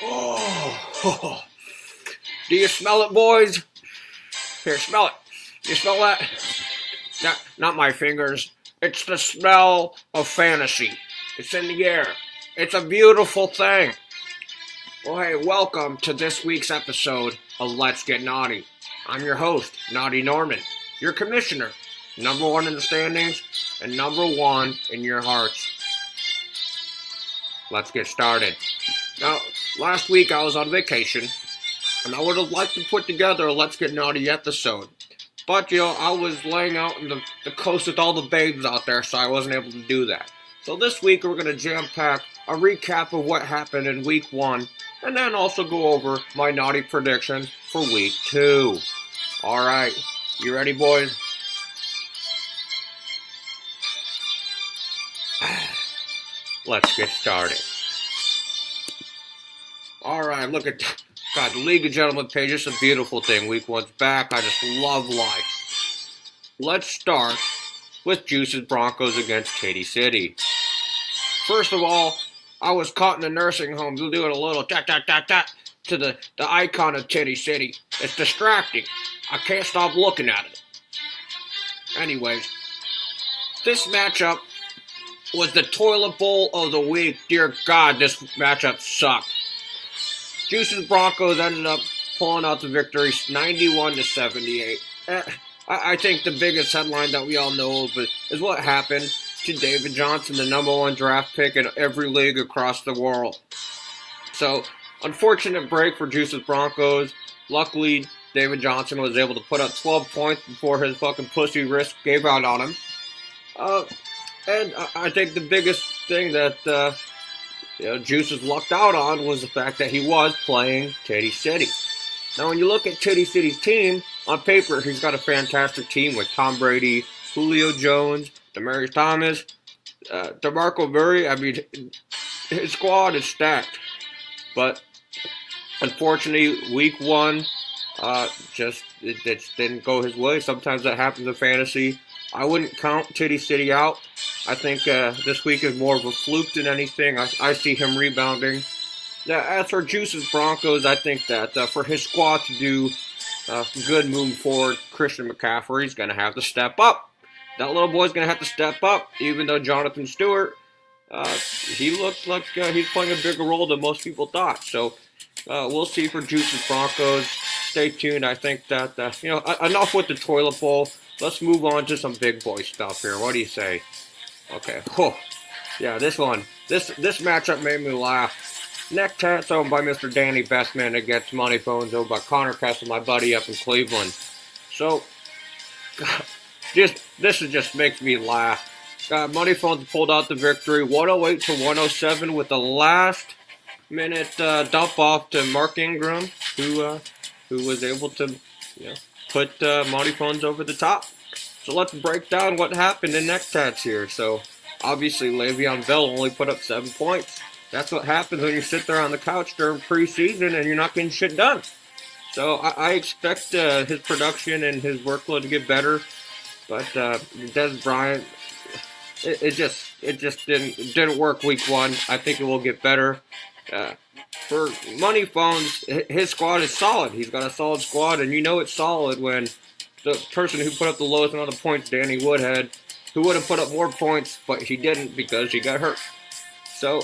Oh, do you smell it, boys? Here, smell it. You smell that? Not my fingers. It's the smell of fantasy. It's in the air. It's a beautiful thing. Well, hey, welcome to this week's episode of Let's Get Naughty. I'm your host, Naughty Norman, your commissioner, number one in the standings and number one in your hearts. Let's get started. Now, last week I was on vacation, and I would have liked to put together a Let's Get Naughty episode. But, I was laying out on the coast with all the babes out there, so I wasn't able to do that. So this week we're going to jam-pack a recap of what happened in week 1, and then also go over my naughty predictions for week 2. Alright, you ready, boys? Let's get started. Alright, look at that. God, the League of Gentlemen page is a beautiful thing. Week 1's back. I just love life. Let's start with Juice's Broncos against Katy City. First of all, I was caught in the nursing home doing a little tat to the icon of Katy City. It's distracting. I can't stop looking at it. Anyways, this matchup was the toilet bowl of the week. Dear God, this matchup sucked. Juice's Broncos ended up pulling out the victory 91-78. I think the biggest headline that we all know of is what happened to David Johnson, the number 1 draft pick in every league across the world. So, unfortunate break for Juice's Broncos. Luckily, David Johnson was able to put up 12 points before his fucking pussy wrist gave out on him. And I think the biggest thing that Juice's lucked out on was the fact that he was playing Katy City. Now, when you look at Katy City's team, on paper, he's got a fantastic team with Tom Brady, Julio Jones, Demaryius Thomas, DeMarco Murray. I mean, his squad is stacked. But, unfortunately, week 1, it didn't go his way. Sometimes that happens in fantasy. I wouldn't count Katy City out. I think this week is more of a fluke than anything. I see him rebounding. Now, as for Juice's Broncos, I think that for his squad to do good moving forward, Christian McCaffrey's going to have to step up. That little boy's going to have to step up, even though Jonathan Stewart, he looked like he's playing a bigger role than most people thought. So we'll see for Juice's Broncos. Stay tuned. I think that, enough with the toilet bowl. Let's move on to some big boy stuff here. What do you say? Okay. Oh, yeah, this matchup made me laugh. Neck Tats owned by Mr. Danny Bassman against Money Phones owned by Connor Kessel, my buddy up in Cleveland. So, this just makes me laugh. Money Phones pulled out the victory, 108-107 with the last minute dump off to Mark Ingram, who was able to put Money Phones over the top. So let's break down what happened in Neck Tats here. So, obviously, Le'Veon Bell only put up 7 points. That's what happens when you sit there on the couch during preseason and you're not getting shit done. So, I expect his production and his workload to get better. But Des Bryant, it just didn't work week 1. I think it will get better. For Money Phones, his squad is solid. He's got a solid squad, and it's solid when the person who put up the lowest amount of points, Danny Woodhead, who would have put up more points, but he didn't because he got hurt. So,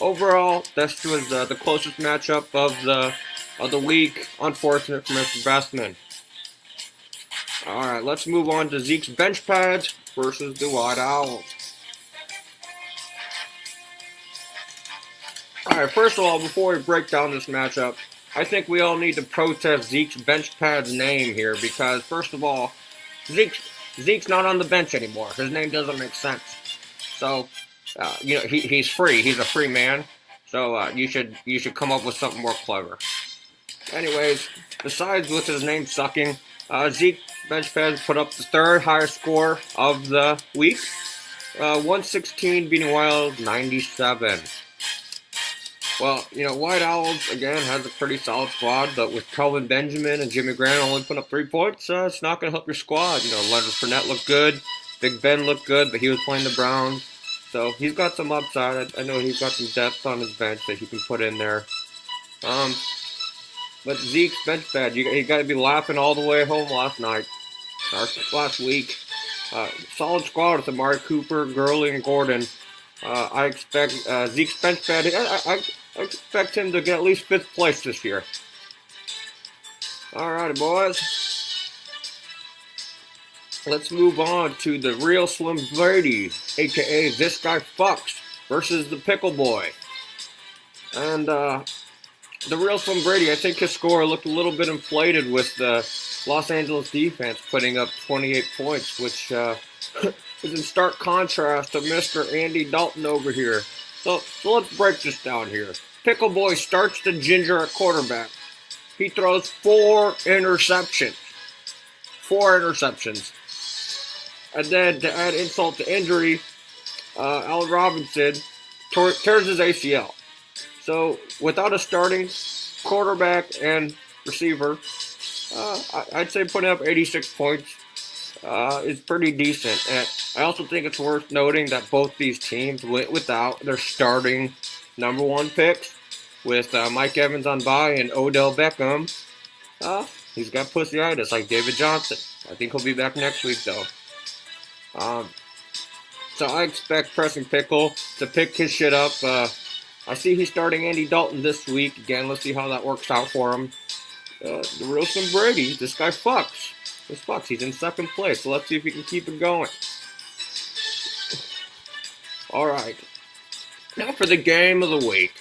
overall, this was the closest matchup of the week. Unfortunate for Mr. Bassman. Alright, let's move on to Zeke's bench pads versus the White Owls. Alright, first of all, before we break down this matchup, I think we all need to protest Zeke's bench pads name here because, first of all, Zeke's not on the bench anymore. His name doesn't make sense. So, he's free. He's a free man. So, you should come up with something more clever. Anyways, besides with his name sucking, Zeke bench pads put up the 3rd highest score of the week. 116 beating Wild 97. Well, White Owls, again, has a pretty solid squad, but with Kelvin Benjamin and Jimmy Graham only putting up 3 points, it's not going to help your squad. Leonard Fournette looked good, Big Ben looked good, but he was playing the Browns. So he's got some upside. I know he's got some depth on his bench that he can put in there. But Zeke's bench bad. You got to be laughing all the way home last night, or last week. Solid squad with Amari Cooper, Gurley, and Gordon. I expect Zeke's bench bad. I expect him to get at least 5th place this year. Alrighty, boys. Let's move on to the real Slim Brady, aka This Guy Fucks, versus the Pickle Boy. And the real Slim Brady, I think his score looked a little bit inflated with the Los Angeles defense putting up 28 points, which is in stark contrast to Mr. Andy Dalton over here. So let's break this down here. Pickle Boy starts the ginger at quarterback. He throws 4 interceptions. 4 interceptions. And then, to add insult to injury, Allen Robinson tears his ACL. So, without a starting quarterback and receiver, I'd say putting up 86 points is pretty decent. And I also think it's worth noting that both these teams went without their starting number 1 picks, with Mike Evans on bye and Odell Beckham. He's got pussyitis like David Johnson. I think he'll be back next week, though. So I expect Preston Pickle to pick his shit up. I see he's starting Andy Dalton this week. Again, let's see how that works out for him. The real Slim Brady, this guy fucks. This fucks. He's in 2nd place, so let's see if he can keep it going. Alright. Now for the game of the week.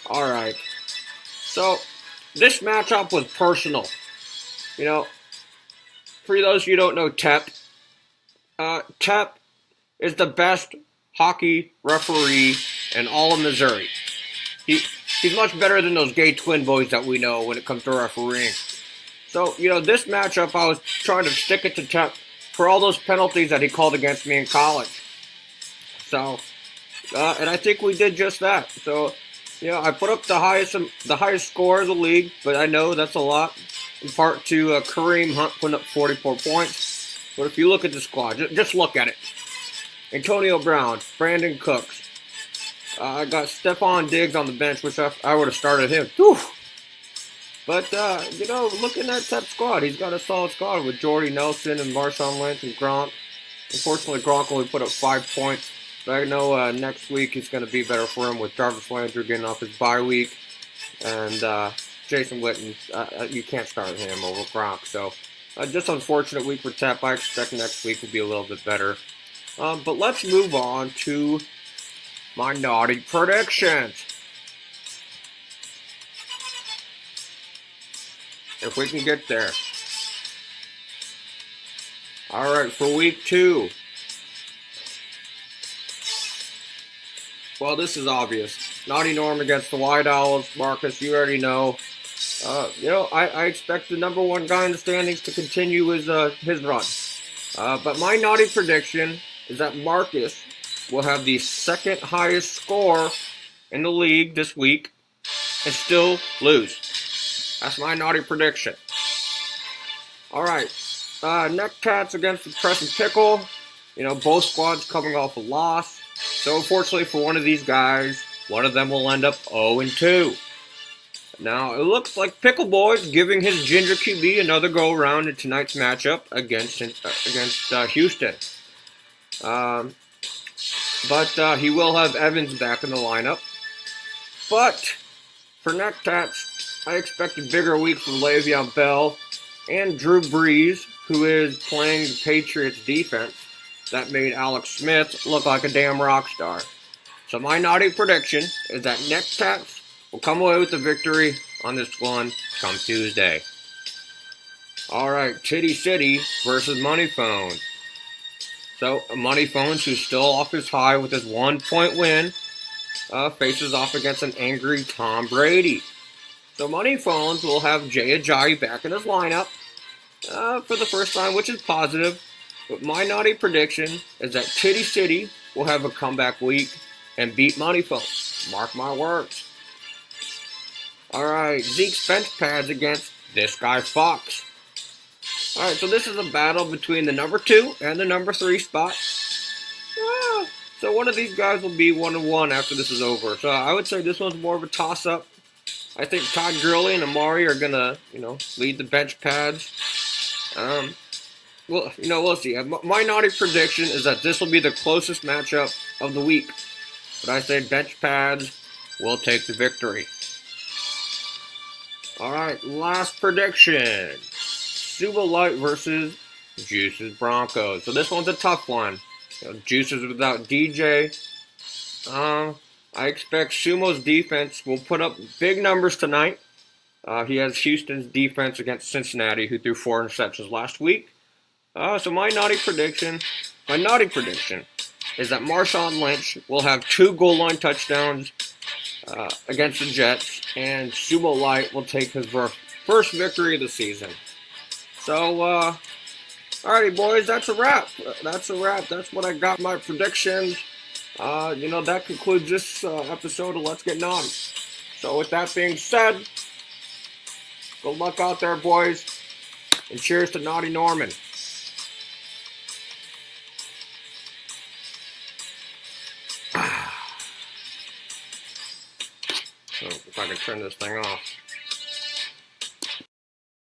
Alright. So, this matchup was personal. You know, for those of you who don't know Tep, Tep is the best hockey referee in all of Missouri. He's much better than those gay twin boys that we know when it comes to refereeing. So, you know, this matchup, I was trying to stick it to Tep for all those penalties that he called against me in college. So, and I think we did just that. So, you know, I put up the highest score of the league, but I know that's a lot. In part to Kareem Hunt putting up 44 points. But if you look at the squad, just look at it. Antonio Brown, Brandon Cooks. I got Stephon Diggs on the bench, which I would have started him. Whew. But, you know, looking at that squad, he's got a solid squad with Jordy Nelson and Marshawn Lynch and Gronk. Unfortunately, Gronk only put up 5 points. But I know next week it's going to be better for him with Jarvis Landry getting off his bye week. And Jason Witten, you can't start him over Gronk. So, just unfortunate week for Tep. I expect next week will be a little bit better. But let's move on to my naughty predictions. If we can get there. Alright, for week 2. Well, this is obvious. Naughty Norm against the White Owls. Marcus, you already know. You know, I expect the number 1 guy in the standings to continue his run. But my naughty prediction is that Marcus will have the 2nd highest score in the league this week and still lose. That's my naughty prediction. Alright. Neckcats against the Preston Pickle. You know, both squads coming off a loss. So, unfortunately for one of these guys, one of them will end up 0-2. Now, it looks like Pickle Boy is giving his Ginger QB another go-around in tonight's matchup against Houston. But he will have Evans back in the lineup. But for Neckcats, I expect a bigger week from Le'Veon Bell and Drew Brees, who is playing the Patriots defense that made Alex Smith look like a damn rock star. So my naughty prediction is that Neckcats will come away with the victory on this one come Tuesday. Alright, Titty City versus Money Phones. So, Money Phones, who's still off his high with his 1-point win, faces off against an angry Tom Brady. So Money Phones will have Jay Ajayi back in his lineup for the first time, which is positive. But my naughty prediction is that Titty City will have a comeback week and beat Money Phones. Mark my words. Alright, Zeke's bench pads against this guy Fox. Alright, so this is a battle between the number 2 and the number 3 spot. So one of these guys will be 1-1 after this is over. So I would say this one's more of a toss-up. I think Todd Gurley and Amari are gonna, lead the bench pads. Well, we'll see. My naughty prediction is that this will be the closest matchup of the week. But I say bench pads will take the victory. Alright, last prediction. Suba Light versus Juice's Broncos. So this one's a tough one. Juice's without DJ. I expect Sumo's defense will put up big numbers tonight. He has Houston's defense against Cincinnati, who threw 4 interceptions last week. So my naughty prediction is that Marshawn Lynch will have 2 goal line touchdowns against the Jets, and Sumo Light will take his first victory of the season. So, alrighty, boys, that's a wrap. That's what I got my predictions. That concludes this episode of Let's Get Naughty. So with that being said, good luck out there, boys, and cheers to Naughty Norman. So if I can turn this thing off.